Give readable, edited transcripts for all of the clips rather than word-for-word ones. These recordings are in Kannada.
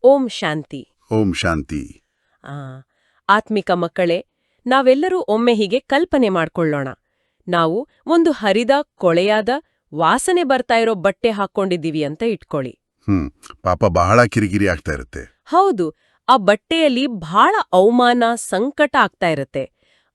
ಓಂ ಶಾಂತಿ. ಓಂ ಶಾಂತಿ. ಆ, ಆತ್ಮಿಕ ಮಕ್ಕಳೇ, ನಾವೆಲ್ಲರೂ ಒಮ್ಮೆ ಹೀಗೆ ಕಲ್ಪನೆ ಮಾಡ್ಕೊಳ್ಳೋಣ. ನಾವು ಒಂದು ಹರಿದ ಕೊಳೆಯಾದ ವಾಸನೆ ಬರ್ತಾ ಇರೋ ಬಟ್ಟೆ ಹಾಕ್ಕೊಂಡಿದ್ದೀವಿ ಅಂತ ಇಟ್ಕೊಳ್ಳಿ. ಪಾಪ ಬಹಳ ಕಿರಿಕಿರಿ ಆಗ್ತಾ ಇರುತ್ತೆ. ಹೌದು, ಆ ಬಟ್ಟೆಯಲ್ಲಿ ಬಹಳ ಅವಮಾನ ಸಂಕಟ ಆಗ್ತಾ ಇರತ್ತೆ.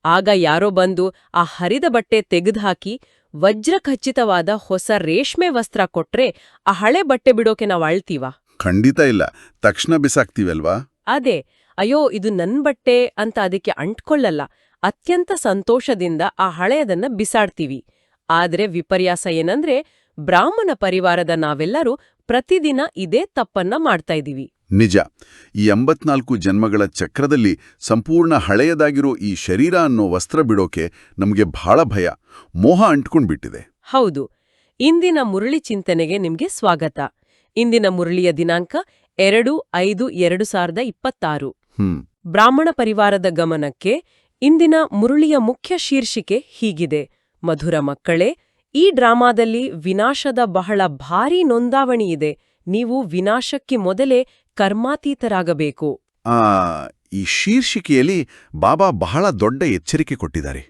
ಆಗ ಯಾರೋ ಬಂದು ಆ ಹರಿದ ಬಟ್ಟೆ ತೆಗೆದುಹಾಕಿ ವಜ್ರಖಚಿತವಾದ ಹೊಸ ರೇಷ್ಮೆ ವಸ್ತ್ರ ಕೊಟ್ರೆ ಆ ಹಳೆ ಬಟ್ಟೆ ಬಿಡೋಕೆ ನಾವು ಅಳ್ತೀವ? ಖಂಡಿತ ಇಲ್ಲ. ತಕ್ಷಣ ಬಿಸಾಕ್ತೀವಲ್ವಾ? ಅದೇ, ಅಯ್ಯೋ ಇದು ನನ್ ಬಟ್ಟೆ ಅಂತ ಅದಕ್ಕೆ ಅಂಟ್ಕೊಳ್ಳಲ್ಲ. ಅತ್ಯಂತ ಸಂತೋಷದಿಂದ ಆ ಹಳೆಯದನ್ನ ಬಿಸಾಡ್ತೀವಿ. ಆದ್ರೆ ವಿಪರ್ಯಾಸ ಏನಂದ್ರೆ, ಬ್ರಾಹ್ಮಣ ಪರಿವಾರದ ನಾವೆಲ್ಲರೂ ಪ್ರತಿದಿನ ಇದೇ ತಪ್ಪನ್ನ ಮಾಡ್ತಾ ಇದೀವಿ. ನಿಜ. ಈ 84 ಜನ್ಮಗಳ ಚಕ್ರದಲ್ಲಿ ಸಂಪೂರ್ಣ ಹಳೆಯದಾಗಿರೋ ಈ ಶರೀರ ಅನ್ನೋ ವಸ್ತ್ರ ಬಿಡೋಕೆ ನಮಗೆ ಬಹಳ ಭಯ, ಮೋಹ ಅಂಟ್ಕೊಂಡ್ಬಿಟ್ಟಿದೆ. ಹೌದು. ಇಂದಿನ ಮುರಳಿ ಚಿಂತನೆಗೆ ನಿಮ್ಗೆ ಸ್ವಾಗತ. ಇಂದಿನ ಮುರಳಿಯ ದಿನಾಂಕ 2/5/2026. ಬ್ರಾಹ್ಮಣ ಪರಿವಾರದ ಗಮನಕ್ಕೆ ಇಂದಿನ ಮುರಳಿಯ ಮುಖ್ಯ ಶೀರ್ಷಿಕೆ ಹೀಗಿದೆ: ಮಧುರ ಮಕ್ಕಳೇ, ಈ ಡ್ರಾಮಾದಲ್ಲಿ ವಿನಾಶದ ಬಹಳ ಭಾರೀ ನೊಂದಾವಣಿಯಿದೆ. ನೀವು ವಿನಾಶಕ್ಕೆ ಮೊದಲೇ ಕರ್ಮಾತೀತರಾಗಬೇಕು. ಈ ಶೀರ್ಷಿಕೆಯಲ್ಲಿ ಬಾಬಾ ಬಹಳ ದೊಡ್ಡ ಎಚ್ಚರಿಕೆ ಕೊಟ್ಟಿದ್ದಾರೆ.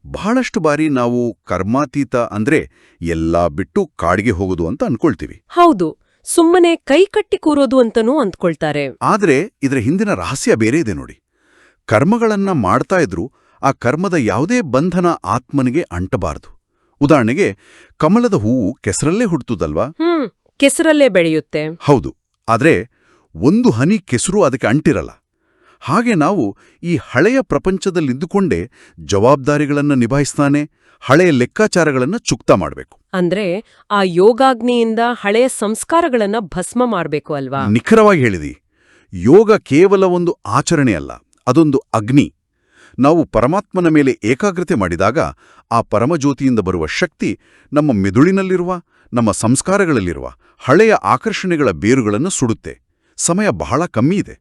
ಬಹಳಷ್ಟು ಬಾರಿ ನಾವು ಕರ್ಮಾತೀತ ಅಂದ್ರೆ ಎಲ್ಲಾ ಬಿಟ್ಟು ಕಾಡಿಗೆ ಹೋಗೋದು ಅಂತ ಅನ್ಕೊಳ್ತೀವಿ. ಹೌದು, ಸುಮ್ಮನೆ ಕೈಕಟ್ಟಿ ಕೂರೋದು ಅಂತನೂ ಅಂದ್ಕೊಳ್ತಾರೆ. ಆದ್ರೆ ಇದರ ಹಿಂದಿನ ರಹಸ್ಯ ಬೇರೆ ಇದೆ ನೋಡಿ. ಕರ್ಮಗಳನ್ನ ಮಾಡ್ತಾ ಇದ್ರು ಆ ಕರ್ಮದ ಯಾವುದೇ ಬಂಧನ ಆತ್ಮನಿಗೆ ಅಂಟಬಾರದು. ಉದಾಹರಣೆಗೆ, ಕಮಲದ ಹೂವು ಕೆಸರಲ್ಲೇ ಹುಟ್ಟುತ್ತಲ್ವಾ? ಕೆಸರಲ್ಲೇ ಬೆಳೆಯುತ್ತೆ. ಹೌದು, ಆದ್ರೆ ಒಂದು ಹನಿ ಕೆಸರು ಅದಕ್ಕೆ ಅಂಟಿರಲ್ಲ. ಹಾಗೆ ನಾವು ಈ ಹಳೆಯ ಪ್ರಪಂಚದಲ್ಲಿದ್ದುಕೊಂಡೇ ಜವಾಬ್ದಾರಿಗಳನ್ನ ನಿಭಾಯಿಸ್ತಾನೆ, ಹಳೆಯ ಲೆಕ್ಕಾಚಾರಗಳನ್ನ ಚುಕ್ತಾ ಮಾಡಬೇಕು. ಅಂದ್ರೆ ಆ ಯೋಗಾಗ್ನಿಯಿಂದ ಹಳೆಯ ಸಂಸ್ಕಾರಗಳನ್ನ ಭಸ್ಮ ಮಾಡ್ಬೇಕು ಅಲ್ವಾ? ನಿಖರವಾಗಿ ಹೇಳಿದಿ. ಯೋಗ ಕೇವಲ ಒಂದು ಆಚರಣೆ ಅಲ್ಲ, ಅದೊಂದು ಅಗ್ನಿ. ನಾವು ಪರಮಾತ್ಮನ ಮೇಲೆ ಏಕಾಗ್ರತೆ ಮಾಡಿದಾಗ ಆ ಪರಮಜ್ಯೋತಿಯಿಂದ ಬರುವ ಶಕ್ತಿ ನಮ್ಮ ಮೆದುಳಿನಲ್ಲಿರುವ, ನಮ್ಮ ಸಂಸ್ಕಾರಗಳಲ್ಲಿರುವ ಹಳೆಯ ಆಕರ್ಷಣೆಗಳ ಬೇರುಗಳನ್ನು ಸುಡುತ್ತೆ. ಸಮಯ ಬಹಳ ಕಮ್ಮಿ ಇದೆ.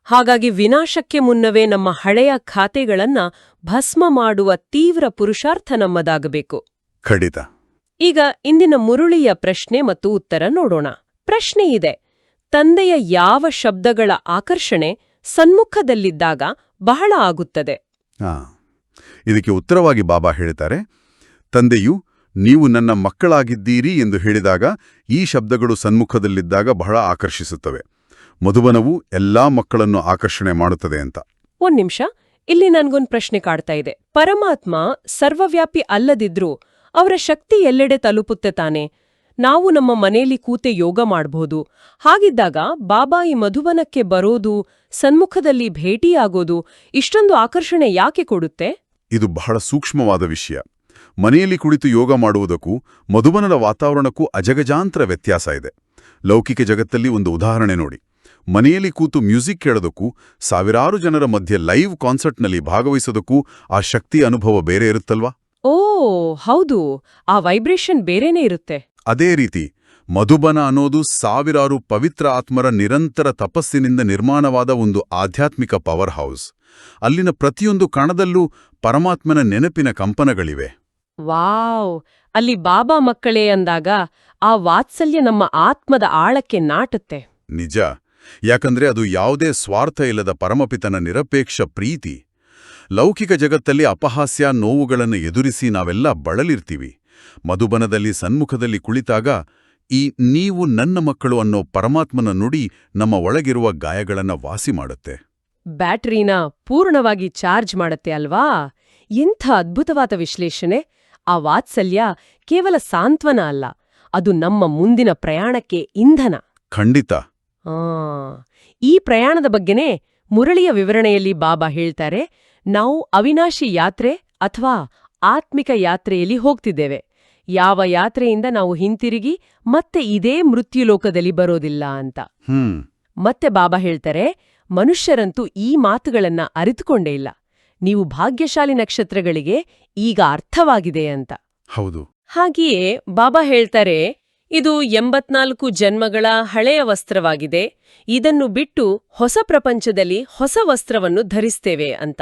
ಹಾಗಾಗಿ ವಿನಾಶಕ್ಕೆ ಮುನ್ನವೇ ನಮ್ಮ ಹಳೆಯ ಖಾತೆಗಳನ್ನ ಭಸ್ಮ ಮಾಡುವ ತೀವ್ರ ಪುರುಷಾರ್ಥ ನಮ್ಮದಾಗಬೇಕು. ಖಂಡಿತ. ಈಗ ಇಂದಿನ ಮುರುಳಿಯ ಪ್ರಶ್ನೆ ಮತ್ತು ಉತ್ತರ ನೋಡೋಣ. ಪ್ರಶ್ನೆ ಇದೆ: ತಂದೆಯ ಯಾವ ಶಬ್ದಗಳ ಆಕರ್ಷಣೆ ಸನ್ಮುಖದಲ್ಲಿದ್ದಾಗ ಬಹಳ ಆಗುತ್ತದೆ? ಇದಕ್ಕೆ ಉತ್ತರವಾಗಿ ಬಾಬಾ ಹೇಳ್ತಾರೆ, ತಂದೆಯು ನೀವು ನನ್ನ ಮಕ್ಕಳಾಗಿದ್ದೀರಿ ಎಂದು ಹೇಳಿದಾಗ ಈ ಶಬ್ದಗಳು ಸನ್ಮುಖದಲ್ಲಿದ್ದಾಗ ಬಹಳ ಆಕರ್ಷಿಸುತ್ತವೆ. ಮಧುಬನವು ಎಲ್ಲಾ ಮಕ್ಕಳನ್ನು ಆಕರ್ಷಣೆ ಮಾಡುತ್ತದೆ ಅಂತ. ಒಂದ್ ನಿಮಿಷ, ಇಲ್ಲಿ ನನ್ಗೊಂದು ಪ್ರಶ್ನೆ ಕಾಡ್ತಾ ಇದೆ. ಪರಮಾತ್ಮ ಸರ್ವವ್ಯಾಪಿ ಅಲ್ಲದಿದ್ರೂ ಅವರ ಶಕ್ತಿ ಎಲ್ಲೆಡೆ ತಲುಪುತ್ತೆ ತಾನೆ? ನಾವು ನಮ್ಮ ಮನೆಯಲ್ಲಿ ಕೂತೆ ಯೋಗ ಮಾಡಬಹುದು. ಹಾಗಿದ್ದಾಗ ಬಾಬಾ ಈ ಮಧುಬನಕ್ಕೆ ಬರೋದು, ಸನ್ಮುಖದಲ್ಲಿ ಭೇಟಿಯಾಗೋದು ಇಷ್ಟೊಂದು ಆಕರ್ಷಣೆ ಯಾಕೆ ಕೊಡುತ್ತೆ? ಇದು ಬಹಳ ಸೂಕ್ಷ್ಮವಾದ ವಿಷಯ. ಮನೆಯಲ್ಲಿ ಕುಳಿತು ಯೋಗ ಮಾಡುವುದಕ್ಕೂ ಮಧುಬನದ ವಾತಾವರಣಕ್ಕೂ ಅಜಗಜಾಂತರ ವ್ಯತ್ಯಾಸ ಇದೆ. ಲೌಕಿಕ ಜಗತ್ತಲ್ಲಿ ಒಂದು ಉದಾಹರಣೆ ನೋಡಿ. ಮನೆಯಲ್ಲಿ ಕೂತು ಮ್ಯೂಸಿಕ್ ಕೇಳೋದಕ್ಕೂ ಸಾವಿರಾರು ಜನರ ಮಧ್ಯೆ ಲೈವ್ ಕಾನ್ಸರ್ಟ್ನಲ್ಲಿ ಭಾಗವಹಿಸೋದಕ್ಕೂ ಆ ಶಕ್ತಿ ಅನುಭವ ಬೇರೆ ಇರುತ್ತಲ್ವಾ? ಓ ಹೌದು, ಆ ವೈಬ್ರೇಷನ್ ಬೇರೆನೇ ಇರುತ್ತೆ. ಅದೇ ರೀತಿ ಮಧುಬನ ಅನ್ನೋದು ಸಾವಿರಾರು ಪವಿತ್ರ ಆತ್ಮರ ನಿರಂತರ ತಪಸ್ಸಿನಿಂದ ನಿರ್ಮಾಣವಾದ ಒಂದು ಆಧ್ಯಾತ್ಮಿಕ ಪವರ್ ಹೌಸ್. ಅಲ್ಲಿನ ಪ್ರತಿಯೊಂದು ಕಣದಲ್ಲೂ ಪರಮಾತ್ಮನ ನೆನಪಿನ ಕಂಪನಗಳಿವೆ. ವಾವ್! ಅಲ್ಲಿ ಬಾಬಾ ಮಕ್ಕಳೇ ಅಂದಾಗ ಆ ವಾತ್ಸಲ್ಯ ನಮ್ಮ ಆತ್ಮದ ಆಳಕ್ಕೆ ನಾಟುತ್ತೆ. ನಿಜ, ಯಾಕಂದ್ರೆ ಅದು ಯಾವುದೇ ಸ್ವಾರ್ಥ ಇಲ್ಲದ ಪರಮಪಿತನ ನಿರಪೇಕ್ಷ ಪ್ರೀತಿ. ಲೌಕಿಕ ಜಗತ್ತಲ್ಲಿ ಅಪಹಾಸ್ಯ, ನೋವುಗಳನ್ನು ಎದುರಿಸಿ ನಾವೆಲ್ಲ ಬಳಲಿರ್ತೀವಿ. ಮಧುಬನದಲ್ಲಿ ಸನ್ಮುಖದಲ್ಲಿ ಕುಳಿತಾಗ ಈ ನೀವು ನನ್ನ ಮಕ್ಕಳು ಅನ್ನೋ ಪರಮಾತ್ಮನ ನುಡಿ ನಮ್ಮ ಒಳಗಿರುವ ಗಾಯಗಳನ್ನ ವಾಸಿ ಮಾಡುತ್ತೆ. ಬ್ಯಾಟರಿನ ಪೂರ್ಣವಾಗಿ ಚಾರ್ಜ್ ಮಾಡತ್ತೆ ಅಲ್ವಾ? ಎಂಥ ಅದ್ಭುತವಾದ ವಿಶ್ಲೇಷಣೆ! ಆ ವಾತ್ಸಲ್ಯ ಕೇವಲ ಸಾಂತ್ವನ ಅಲ್ಲ, ಅದು ನಮ್ಮ ಮುಂದಿನ ಪ್ರಯಾಣಕ್ಕೆ ಇಂಧನ. ಖಂಡಿತ. ಈ ಪ್ರಯಾಣದ ಬಗ್ಗೆನೇ ಮುರಳಿಯ ವಿವರಣೆಯಲ್ಲಿ ಬಾಬಾ ಹೇಳ್ತಾರೆ, ನಾವು ಅವಿನಾಶಿ ಯಾತ್ರೆ ಅಥವಾ ಆತ್ಮಿಕ ಯಾತ್ರೆಯಲ್ಲಿ ಹೋಗ್ತಿದ್ದೇವೆ. ಯಾವ ಯಾತ್ರೆಯಿಂದ ನಾವು ಹಿಂತಿರುಗಿ ಮತ್ತೆ ಇದೇ ಮೃತ್ಯುಲೋಕದಲ್ಲಿ ಬರೋದಿಲ್ಲ ಅಂತ. ಮತ್ತೆ ಬಾಬಾ ಹೇಳ್ತಾರೆ, ಮನುಷ್ಯರಂತೂ ಈ ಮಾತುಗಳನ್ನ ಅರಿತುಕೊಂಡೇ ಇಲ್ಲ. ನೀವು ಭಾಗ್ಯಶಾಲಿ ನಕ್ಷತ್ರಗಳಿಗೆ ಈಗ ಅರ್ಥವಾಗಿದೆ ಅಂತ. ಹೌದು. ಹಾಗೆಯೇ ಬಾಬಾ ಹೇಳ್ತಾರೆ, ಇದು 84 ಜನ್ಮಗಳ ಹಳೆಯ ವಸ್ತ್ರವಾಗಿದೆ. ಇದನ್ನು ಬಿಟ್ಟು ಹೊಸ ಪ್ರಪಂಚದಲ್ಲಿ ಹೊಸ ವಸ್ತ್ರವನ್ನು ಧರಿಸ್ತೇವೆ ಅಂತ.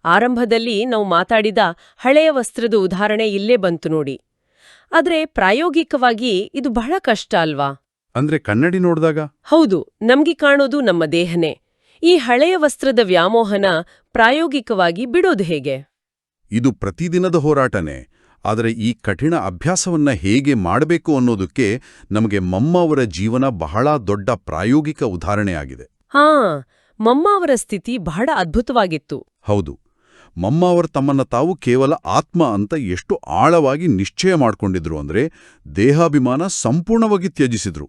ಆರಂಭದಲ್ಲಿ ನಾವು ಮಾತಾಡಿದ ಹಳೆಯ ವಸ್ತ್ರದ ಉದಾಹರಣೆ ಇಲ್ಲೇ ಬಂತು ನೋಡಿ. ಆದ್ರೆ ಪ್ರಾಯೋಗಿಕವಾಗಿ ಇದು ಬಹಳ ಕಷ್ಟ ಅಲ್ವಾ? ಅಂದ್ರೆ ಕನ್ನಡಿ ನೋಡ್ದಾಗ ಹೌದು, ನಮ್ಗೆ ಕಾಣೋದು ನಮ್ಮ ದೇಹನೇ. ಈ ಹಳೆಯ ವಸ್ತ್ರದ ವ್ಯಾಮೋಹನ ಪ್ರಾಯೋಗಿಕವಾಗಿ ಬಿಡೋದು ಹೇಗೆ? ಇದು ಪ್ರತಿದಿನದ ಹೋರಾಟನೇ. ಆದರೆ ಈ ಕಠಿಣ ಅಭ್ಯಾಸವನ್ನ ಹೇಗೆ ಮಾಡಬೇಕು ಅನ್ನೋದಕ್ಕೆ ನಮಗೆ ಮಮ್ಮ ಅವರ ಜೀವನ ಬಹಳ ದೊಡ್ಡ ಪ್ರಾಯೋಗಿಕ ಉದಾಹರಣೆಯಾಗಿದೆ. ಹಾ, ಮಮ್ಮ ಅವರ ಸ್ಥಿತಿ ಬಹಳ ಅದ್ಭುತವಾಗಿತ್ತು. ಹೌದು, ಮಮ್ಮ ಅವರು ತಮ್ಮನ್ನ ತಾವು ಕೇವಲ ಆತ್ಮ ಅಂತ ಎಷ್ಟು ಆಳವಾಗಿ ನಿಶ್ಚಯ ಮಾಡ್ಕೊಂಡಿದ್ರು ಅಂದ್ರೆ ದೇಹಾಭಿಮಾನ ಸಂಪೂರ್ಣವಾಗಿ ತ್ಯಜಿಸಿದ್ರು.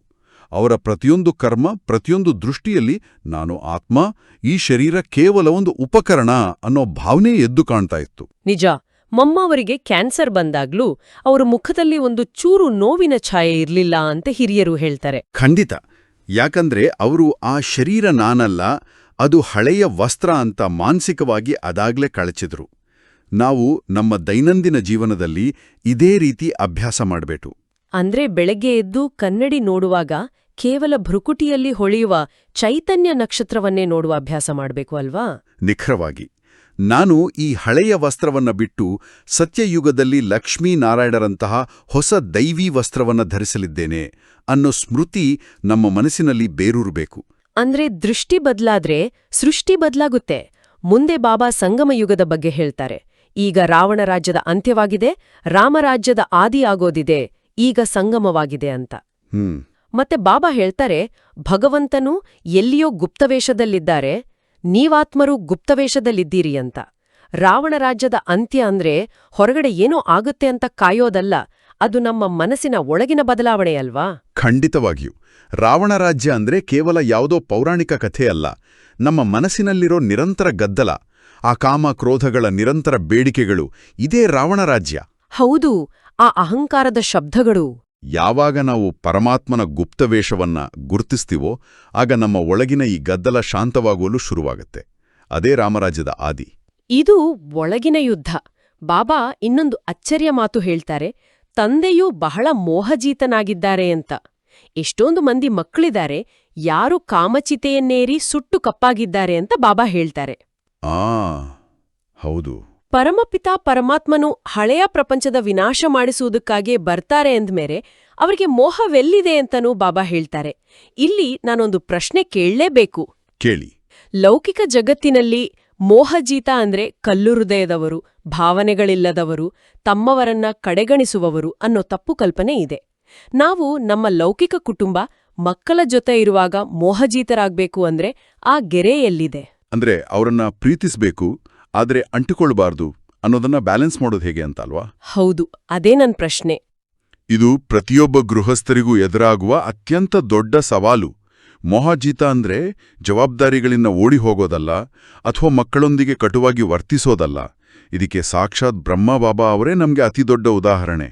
ಅವರ ಪ್ರತಿಯೊಂದು ಕರ್ಮ, ಪ್ರತಿಯೊಂದು ದೃಷ್ಟಿಯಲ್ಲಿ ನಾನು ಆತ್ಮ, ಈ ಶರೀರ ಕೇವಲ ಒಂದು ಉಪಕರಣ ಅನ್ನೋ ಭಾವನೆ ಎದ್ದು ಕಾಣ್ತಾ ಇತ್ತು. ನಿಜ. ಮಮ್ಮ ಅವರಿಗೆ ಕ್ಯಾನ್ಸರ್ ಬಂದಾಗ್ಲೂ ಅವರ ಮುಖದಲ್ಲಿ ಒಂದು ಚೂರು ನೋವಿನ ಛಾಯೆ ಇರ್ಲಿಲ್ಲ ಅಂತ ಹಿರಿಯರು ಹೇಳ್ತಾರೆ. ಖಂಡಿತ. ಯಾಕಂದ್ರೆ ಅವರು ಆ ಶರೀರ ನಾನಲ್ಲ, ಅದು ಹಳೆಯ ವಸ್ತ್ರ ಅಂತ ಮಾನಸಿಕವಾಗಿ ಅದಾಗ್ಲೇ ಕಳಚಿದ್ರು. ನಾವು ನಮ್ಮ ದೈನಂದಿನ ಜೀವನದಲ್ಲಿ ಇದೇ ರೀತಿ ಅಭ್ಯಾಸ ಮಾಡಬೇಕು. ಅಂದ್ರೆ ಬೆಳಗ್ಗೆ ಎದ್ದು ಕನ್ನಡಿ ನೋಡುವಾಗ ಕೇವಲ ಭ್ರುಕುಟಿಯಲ್ಲಿ ಹೊಳೆಯುವ ಚೈತನ್ಯ ನಕ್ಷತ್ರವನ್ನೇ ನೋಡುವ ಅಭ್ಯಾಸ ಮಾಡಬೇಕು ಅಲ್ವಾ? ನಿಖರವಾಗಿ. ನಾನು ಈ ಹಳೆಯ ವಸ್ತ್ರವನ್ನ ಬಿಟ್ಟು ಸತ್ಯಯುಗದಲ್ಲಿ ಲಕ್ಷ್ಮೀನಾರಾಯಣರಂತಹ ಹೊಸ ದೈವೀ ವಸ್ತ್ರವನ್ನ ಧರಿಸಲಿದ್ದೇನೆ ಅನ್ನೋ ಸ್ಮೃತಿ ನಮ್ಮ ಮನಸ್ಸಿನಲ್ಲಿ ಬೇರೂರಬೇಕು. ಅಂದ್ರೆ ದೃಷ್ಟಿ ಬದಲಾದ್ರೆ ಸೃಷ್ಟಿ ಬದಲಾಗುತ್ತೆ. ಮುಂದೆ ಬಾಬಾ ಸಂಗಮಯುಗದ ಬಗ್ಗೆ ಹೇಳ್ತಾರೆ. ಈಗ ರಾವಣ ರಾಜ್ಯದ ಅಂತ್ಯವಾಗಿದೆ, ರಾಮರಾಜ್ಯದ ಆದಿ ಆಗೋದಿದೆ, ಈಗ ಸಂಗಮವಾಗಿದೆ ಅಂತ. ಮತ್ತೆ ಬಾಬಾ ಹೇಳ್ತಾರೆ, ಭಗವಂತನು ಎಲ್ಲಿಯೋ ಗುಪ್ತವೇಷದಲ್ಲಿದ್ದಾರೆ, ನೀವಾತ್ಮರು ಗುಪ್ತವೇಷದಲ್ಲಿದ್ದೀರಿ ಅಂತ. ರಾವಣ ರಾಜ್ಯದ ಅಂತ್ಯ ಅಂದ್ರೆ ಹೊರಗಡೆ ಏನೋ ಆಗುತ್ತೆ ಅಂತ ಕಾಯೋದಲ್ಲ, ಅದು ನಮ್ಮ ಮನಸ್ಸಿನ ಒಳಗಿನ ಬದಲಾವಣೆಯಲ್ವಾ? ಖಂಡಿತವಾಗಿಯೂ. ರಾವಣ ರಾಜ್ಯ ಅಂದ್ರೆ ಕೇವಲ ಯಾವುದೋ ಪೌರಾಣಿಕ ಕಥೆಯಲ್ಲ, ನಮ್ಮ ಮನಸ್ಸಿನಲ್ಲಿರೋ ನಿರಂತರ ಗದ್ದಲ, ಆ ಕಾಮ ಕ್ರೋಧಗಳ ನಿರಂತರ ಬೇಡಿಕೆಗಳು, ಇದೇ ರಾವಣ ರಾಜ್ಯ. ಹೌದು, ಆ ಅಹಂಕಾರದ ಶಬ್ದಗಳು. ಯಾವಾಗ ನಾವು ಪರಮಾತ್ಮನ ಗುಪ್ತವೇಷವನ್ನ ಗುರ್ತಿಸ್ತೀವೋ ಆಗ ನಮ್ಮ ಒಳಗಿನ ಈ ಗದ್ದಲ ಶಾಂತವಾಗುವಲು ಶುರುವಾಗತ್ತೆ. ಅದೇ ರಾಮರಾಜ್ಯದ ಆದಿ. ಇದು ಒಳಗಿನ ಯುದ್ಧ. ಬಾಬಾ ಇನ್ನೊಂದು ಅಚ್ಚರಿಯ ಮಾತು ಹೇಳ್ತಾರೆ, ತಂದೆಯೂ ಬಹಳ ಮೋಹಜೀತನಾಗಿದ್ದಾರೆ ಅಂತ. ಎಷ್ಟೊಂದು ಮಂದಿ ಮಕ್ಕಳಿದ್ದಾರೆ, ಯಾರು ಕಾಮಚಿತೆಯನ್ನೇರಿ ಸುಟ್ಟು ಕಪ್ಪಾಗಿದ್ದಾರೆ ಅಂತ ಬಾಬಾ ಹೇಳ್ತಾರೆ. ಹೌದು. ಪರಮಪಿತ ಪರಮಾತ್ಮನು ಹಳೆಯ ಪ್ರಪಂಚದ ವಿನಾಶ ಮಾಡಿಸುವುದಕ್ಕಾಗಿ ಬರ್ತಾರೆ ಅಂದ್ಮೇಲೆ ಅವರಿಗೆ ಮೋಹವೆಲ್ಲಿದೆ ಅಂತನೂ ಬಾಬಾ ಹೇಳ್ತಾರೆ. ಇಲ್ಲಿ ನಾನೊಂದು ಪ್ರಶ್ನೆ ಕೇಳಲೇಬೇಕು. ಕೇಳಿ. ಲೌಕಿಕ ಜಗತ್ತಿನಲ್ಲಿ ಮೋಹಜೀತ ಅಂದ್ರೆ ಕಲ್ಲು ಹೃದಯದವರು, ಭಾವನೆಗಳಿಲ್ಲದವರು, ತಮ್ಮವರನ್ನ ಕಡೆಗಣಿಸುವವರು ಅನ್ನೋ ತಪ್ಪು ಕಲ್ಪನೆ ಇದೆ. ನಾವು ನಮ್ಮ ಲೌಕಿಕ ಕುಟುಂಬ, ಮಕ್ಕಳ ಜೊತೆ ಇರುವಾಗ ಮೋಹಜೀತರಾಗ್ಬೇಕು ಅಂದ್ರೆ ಆ ಗೆರೆ ಎಲ್ಲಿದೆ? ಅಂದ್ರೆ ಅವರನ್ನ ಪ್ರೀತಿಸ್ಬೇಕು, ಆದ್ರೆ ಅಂಟಿಕೊಳ್ಬಾರ್ದು ಅನ್ನೋದನ್ನ ಬ್ಯಾಲೆನ್ಸ್ ಮಾಡೋದು ಹೇಗೆ ಅಂತ ಅಲ್ವಾ? ಹೌದು, ಅದೇ ನನ್ ಪ್ರಶ್ನೆ. ಇದು ಪ್ರತಿಯೊಬ್ಬ ಗೃಹಸ್ಥರಿಗೂ ಎದುರಾಗುವ ಅತ್ಯಂತ ದೊಡ್ಡ ಸವಾಲು. ಮೋಹಜೀತ ಅಂದ್ರೆ ಜವಾಬ್ದಾರಿಗಳಿಂದ ಓಡಿ ಹೋಗೋದಲ್ಲ, ಅಥವಾ ಮಕ್ಕಳೊಂದಿಗೆ ಕಟುವಾಗಿ ವರ್ತಿಸೋದಲ್ಲ. ಇದಕ್ಕೆ ಸಾಕ್ಷಾತ್ ಬ್ರಹ್ಮಬಾಬಾ ಅವರೇ ನಮ್ಗೆ ಅತಿದೊಡ್ಡ ಉದಾಹರಣೆ.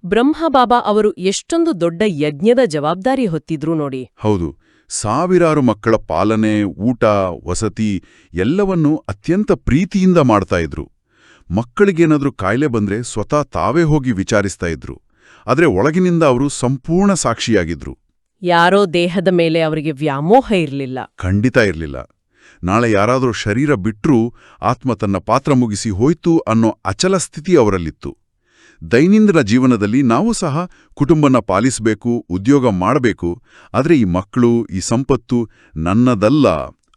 ಬ್ರಹ್ಮಬಾಬಾ ಅವರು ಎಷ್ಟೊಂದು ದೊಡ್ಡ ಯಜ್ಞದ ಜವಾಬ್ದಾರಿ ಹೊತ್ತಿದ್ರು ನೋಡಿ. ಹೌದು. ಸಾವಿರಾರು ಮಕ್ಕಳ ಪಾಲನೆ, ಊಟ, ವಸತಿ ಎಲ್ಲವನ್ನೂ ಅತ್ಯಂತ ಪ್ರೀತಿಯಿಂದ ಮಾಡ್ತಾ ಇದ್ರು. ಮಕ್ಕಳಿಗೇನಾದ್ರೂ ಕಾಯಿಲೆ ಬಂದ್ರೆ ಸ್ವತಃ ತಾವೇ ಹೋಗಿ ವಿಚಾರಿಸ್ತಾ ಇದ್ರು. ಆದ್ರೆ ಒಳಗಿನಿಂದ ಅವರು ಸಂಪೂರ್ಣ ಸಾಕ್ಷಿಯಾಗಿದ್ರು. ಯಾರೋ ದೇಹದ ಮೇಲೆ ಅವರಿಗೆ ವ್ಯಾಮೋಹ ಇರಲಿಲ್ಲ. ಖಂಡಿತ ಇರಲಿಲ್ಲ. ನಾಳೆ ಯಾರಾದ್ರೂ ಶರೀರ ಬಿಟ್ರೂ ಆತ್ಮ ತನ್ನ ಪಾತ್ರ ಮುಗಿಸಿ ಹೋಯ್ತು ಅನ್ನೋ ಅಚಲ ಸ್ಥಿತಿ ಅವರಲ್ಲಿತ್ತು. ದೈನಂದಿನ ಜೀವನದಲ್ಲಿ ನಾವು ಸಹ ಕುಟುಂಬನ ಪಾಲಿಸಬೇಕು, ಉದ್ಯೋಗ ಮಾಡಬೇಕು, ಆದರೆ ಈ ಮಕ್ಕಳು, ಈ ಸಂಪತ್ತು ನನ್ನದಲ್ಲ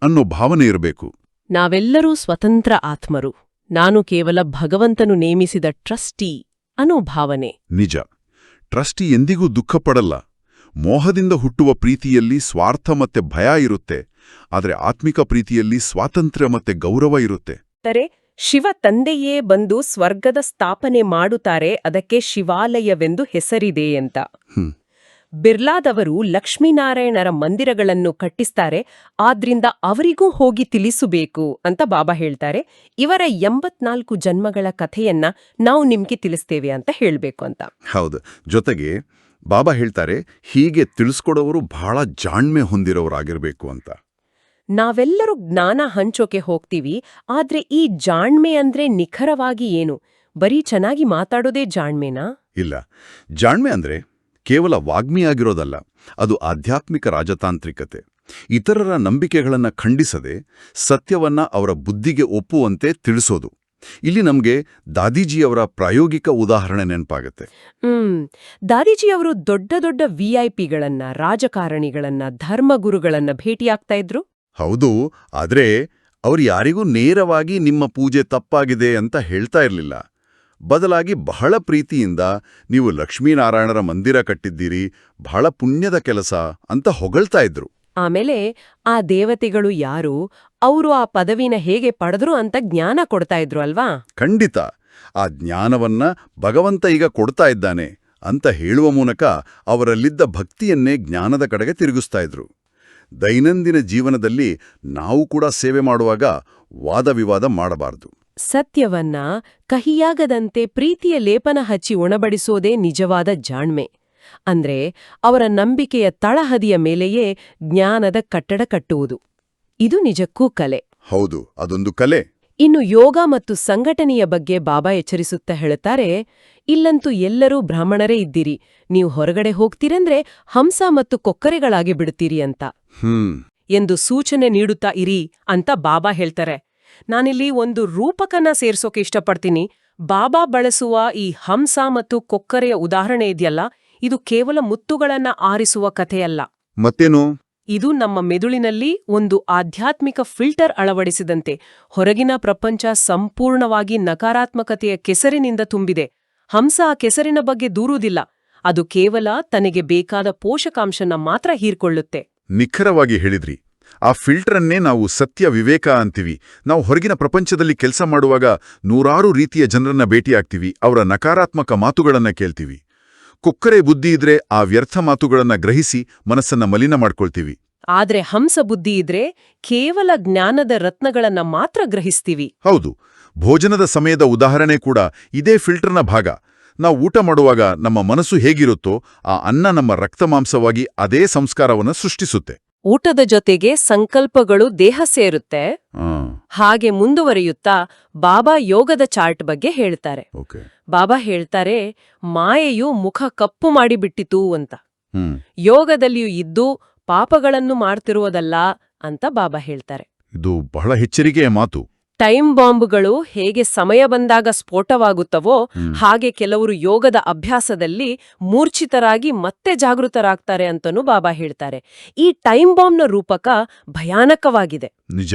ಅನ್ನೋ ಭಾವನೆ ಇರಬೇಕು. ನಾವೆಲ್ಲರೂ ಸ್ವತಂತ್ರ ಆತ್ಮರು, ನಾನು ಕೇವಲ ಭಗವಂತನು ನೇಮಿಸಿದ ಟ್ರಸ್ಟಿ ಅನ್ನೋ ಭಾವನೆ. ನಿಜ. ಟ್ರಸ್ಟಿ ಎಂದಿಗೂ ದುಃಖಪಡಲ್ಲ. ಮೋಹದಿಂದ ಹುಟ್ಟುವ ಪ್ರೀತಿಯಲ್ಲಿ ಸ್ವಾರ್ಥ ಮತ್ತೆ ಭಯ ಇರುತ್ತೆ, ಆದರೆ ಆತ್ಮಿಕ ಪ್ರೀತಿಯಲ್ಲಿ ಸ್ವಾತಂತ್ರ್ಯ ಮತ್ತೆ ಗೌರವ ಇರುತ್ತೆ. ಶಿವ ತಂದೆಯೇ ಬಂದು ಸ್ವರ್ಗದ ಸ್ಥಾಪನೆ ಮಾಡುತ್ತಾರೆ, ಅದಕ್ಕೆ ಶಿವಾಲಯವೆಂದು ಹೆಸರಿದೆ ಅಂತ. ಬಿರ್ಲಾದವರು ಲಕ್ಷ್ಮೀನಾರಾಯಣರ ಮಂದಿರಗಳನ್ನು ಕಟ್ಟಿಸ್ತಾರೆ, ಆದ್ರಿಂದ ಅವರಿಗೂ ಹೋಗಿ ತಿಳಿಸಬೇಕು ಅಂತ ಬಾಬಾ ಹೇಳ್ತಾರೆ. ಇವರ 84 ಜನ್ಮಗಳ ಕಥೆಯನ್ನ ನಾವು ನಿಮ್ಗೆ ತಿಳಿಸ್ತೇವೆ ಅಂತ ಹೇಳ್ಬೇಕು ಅಂತ. ಹೌದು. ಜೊತೆಗೆ ಬಾಬಾ ಹೇಳ್ತಾರೆ, ಹೀಗೆ ತಿಳಿಸ್ಕೊಡೋರು ಬಹಳ ಜಾಣ್ಮೆ ಹೊಂದಿರೋರಾಗಿರ್ಬೇಕು ಅಂತ. ನಾವೆಲ್ಲರೂ ಜ್ಞಾನ ಹಂಚೋಕೆ ಹೋಗ್ತೀವಿ, ಆದ್ರೆ ಈ ಜಾಣ್ಮೆ ಅಂದ್ರೆ ನಿಖರವಾಗಿ ಏನು? ಬರೀ ಚೆನ್ನಾಗಿ ಮಾತಾಡೋದೇ ಜಾಣ್ಮೆನಾ? ಇಲ್ಲ. ಜಾಣ್ಮೆ ಅಂದ್ರೆ ಕೇವಲ ವಾಗ್ಮಿಯಾಗಿರೋದಲ್ಲ, ಅದು ಆಧ್ಯಾತ್ಮಿಕ ರಾಜತಾಂತ್ರಿಕತೆ. ಇತರರ ನಂಬಿಕೆಗಳನ್ನ ಖಂಡಿಸದೆ ಸತ್ಯವನ್ನ ಅವರ ಬುದ್ಧಿಗೆ ಒಪ್ಪುವಂತೆ ತಿಳಿಸೋದು. ಇಲ್ಲಿ ನಮಗೆ ದಾದೀಜಿಯವರ ಪ್ರಾಯೋಗಿಕ ಉದಾಹರಣೆ ನೆನಪಾಗುತ್ತೆ. ದಾದೀಜಿಯವರು ದೊಡ್ಡ ದೊಡ್ಡ ವಿಐಪಿಗಳನ್ನ, ರಾಜಕಾರಣಿಗಳನ್ನ, ಧರ್ಮಗುರುಗಳನ್ನ ಭೇಟಿಯಾಗ್ತಾ ಇದ್ರು. ಹೌದು, ಆದ್ರೆ ಅವ್ರು ಯಾರಿಗೂ ನೇರವಾಗಿ ನಿಮ್ಮ ಪೂಜೆ ತಪ್ಪಾಗಿದೆ ಅಂತ ಹೇಳ್ತಾ ಇರಲಿಲ್ಲ. ಬದಲಾಗಿ ಬಹಳ ಪ್ರೀತಿಯಿಂದ ನೀವು ಲಕ್ಷ್ಮೀನಾರಾಯಣರ ಮಂದಿರ ಕಟ್ಟಿದ್ದೀರಿ, ಬಹಳ ಪುಣ್ಯದ ಕೆಲಸ ಅಂತ ಹೊಗಳ್ತಾ ಇದ್ರು. ಆಮೇಲೆ ಆ ದೇವತೆಗಳು ಯಾರು, ಅವರು ಆ ಪದವಿನ ಹೇಗೆ ಪಡೆದ್ರು ಅಂತ ಜ್ಞಾನ ಕೊಡ್ತಾ ಇದ್ರು ಅಲ್ವಾ? ಖಂಡಿತ. ಆ ಜ್ಞಾನವನ್ನ ಭಗವಂತ ಈಗ ಕೊಡ್ತಾ ಇದ್ದಾನೆ ಅಂತ ಹೇಳುವ ಮೂಲಕ ಅವರಲ್ಲಿದ್ದ ಭಕ್ತಿಯನ್ನೇ ಜ್ಞಾನದ ಕಡೆಗೆ ತಿರುಗಿಸ್ತಾ ಇದ್ರು. ದೈನಂದಿನ ಜೀವನದಲ್ಲಿ ನಾವು ಕೂಡ ಸೇವೆ ಮಾಡುವಾಗ ವಾದವಿವಾದ ಮಾಡಬಾರದು. ಸತ್ಯವನ್ನ ಕಹಿಯಾಗದಂತೆ ಪ್ರೀತಿಯ ಲೇಪನ ಹಚ್ಚಿ ಉಣಬಡಿಸೋದೇ ನಿಜವಾದ ಜಾಣ್ಮೆ. ಅಂದ್ರೆ ಅವರ ನಂಬಿಕೆಯ ತಳಹದಿಯ ಮೇಲೆಯೇ ಜ್ಞಾನದ ಕಟ್ಟಡ ಕಟ್ಟುವುದು. ಇದು ನಿಜಕ್ಕೂ ಕಲೆ. ಹೌದು, ಅದೊಂದು ಕಲೆ. ಇನ್ನು ಯೋಗ ಮತ್ತು ಸಂಘಟನೆಯ ಬಗ್ಗೆ ಬಾಬಾ ಎಚ್ಚರಿಸುತ್ತಾ ಹೇಳುತ್ತಾರೆ, ಇಲ್ಲಂತೂ ಎಲ್ಲರೂ ಬ್ರಾಹ್ಮಣರೇ ಇದ್ದೀರಿ, ನೀವು ಹೊರಗಡೆ ಹೋಗ್ತೀರಂದ್ರೆ ಹಂಸ ಮತ್ತು ಕೊಕ್ಕರೆಗಳಾಗಿ ಬಿಡುತ್ತೀರಿ ಅಂತ ಎಂದು ಸೂಚನೆ ನೀಡುತ್ತಾ ಇರಿ ಅಂತ ಬಾಬಾ ಹೇಳ್ತಾರೆ. ನಾನಿಲ್ಲಿ ಒಂದು ರೂಪಕನ ಸೇರ್ಸೋಕೆ ಇಷ್ಟಪಡ್ತೀನಿ. ಬಾಬಾ ಬಳಸುವ ಈ ಹಂಸ ಮತ್ತು ಕೊಕ್ಕರೆಯ ಉದಾಹರಣೆ ಇದೆಯಲ್ಲ, ಇದು ಕೇವಲ ಮುತ್ತುಗಳನ್ನ ಆರಿಸುವ ಕಥೆಯಲ್ಲ. ಮತ್ತೇನು? ಇದು ನಮ್ಮ ಮೆದುಳಿನಲ್ಲಿ ಒಂದು ಆಧ್ಯಾತ್ಮಿಕ ಫಿಲ್ಟರ್ ಅಳವಡಿಸಿದಂತೆ. ಹೊರಗಿನ ಪ್ರಪಂಚ ಸಂಪೂರ್ಣವಾಗಿ ನಕಾರಾತ್ಮಕತೆಯ ಕೆಸರಿನಿಂದ ತುಂಬಿದೆ. ಹಂಸ ಆ ಕೆಸರಿನ ಬಗ್ಗೆ ದೂರುವುದಿಲ್ಲ, ಅದು ಕೇವಲ ತನಗೆ ಬೇಕಾದ ಪೋಷಕಾಂಶನ ಮಾತ್ರ ಹೀರ್ಕೊಳ್ಳುತ್ತೆ. ನಿಖರವಾಗಿ ಹೇಳಿದ್ರಿ. ಆ ಫಿಲ್ಟರನ್ನೇ ನಾವು ಸತ್ಯ ವಿವೇಕ ಅಂತೀವಿ. ನಾವು ಹೊರಗಿನ ಪ್ರಪಂಚದಲ್ಲಿ ಕೆಲಸ ಮಾಡುವಾಗ ನೂರಾರು ರೀತಿಯ ಜನರನ್ನ ಭೇಟಿಯಾಗ್ತೀವಿ, ಅವರ ನಕಾರಾತ್ಮಕ ಮಾತುಗಳನ್ನ ಕೇಳ್ತೀವಿ. ಕೊಕ್ಕರೆ ಬುದ್ಧಿ ಇದ್ರೆ ಆ ವ್ಯರ್ಥ ಮಾತುಗಳನ್ನ ಗ್ರಹಿಸಿ ಮನಸ್ಸನ್ನ ಮಲಿನ ಮಾಡ್ಕೊಳ್ತೀವಿ. ಆದ್ರೆ ಹಂಸ ಬುದ್ಧಿ ಇದ್ರೆ ಕೇವಲ ಜ್ಞಾನದ ರತ್ನಗಳನ್ನ ಮಾತ್ರ ಗ್ರಹಿಸ್ತೀವಿ. ಹೌದು, ಭೋಜನದ ಸಮಯದ ಉದಾಹರಣೆ ಕೂಡ ಇದೇ ಫಿಲ್ಟರ್ನ ಭಾಗ. ನಾವು ಊಟ ಮಾಡುವಾಗ ನಮ್ಮ ಮನಸ್ಸು ಹೇಗಿರುತ್ತೋ ಆ ಅನ್ನ ನಮ್ಮ ರಕ್ತಮಾಂಸವಾಗಿ ಅದೇ ಸಂಸ್ಕಾರವನ್ನು ಸೃಷ್ಟಿಸುತ್ತೆ. ಊಟದ ಜೊತೆಗೆ ಸಂಕಲ್ಪಗಳು ದೇಹ ಸೇರುತ್ತೆ. ಹಾಗೆ ಮುಂದುವರಿಯುತ್ತಾ ಬಾಬಾ ಯೋಗದ ಚಾರ್ಟ್ ಬಗ್ಗೆ ಹೇಳ್ತಾರೆ. ಬಾಬಾ ಹೇಳ್ತಾರೆ, ಮಾಯೆಯು ಮುಖ ಕಪ್ಪು ಮಾಡಿಬಿಟ್ಟಿತು ಅಂತ. ಯೋಗದಲ್ಲಿಯೂ ಇದ್ದು ಪಾಪಗಳನ್ನು ಮಾಡ್ತಿರುವುದಲ್ಲ ಅಂತ ಬಾಬಾ ಹೇಳ್ತಾರೆ. ಇದು ಬಹಳ ಎಚ್ಚರಿಕೆಯ ಮಾತು. ಟೈಮ್ ಬಾಂಬ್ಗಳು ಹೇಗೆ ಸಮಯ ಬಂದಾಗ ಸ್ಫೋಟವಾಗುತ್ತವೋ ಹಾಗೆ ಕೆಲವರು ಯೋಗದ ಅಭ್ಯಾಸದಲ್ಲಿ ಮೂರ್ಛಿತರಾಗಿ ಮತ್ತೆ ಜಾಗೃತರಾಗ್ತಾರೆ ಅಂತನೂ ಬಾಬಾ ಹೇಳ್ತಾರೆ. ಈ ಟೈಮ್ ಬಾಂಬ್ನ ರೂಪಕ ಭಯಾನಕವಾಗಿದೆ. ನಿಜ.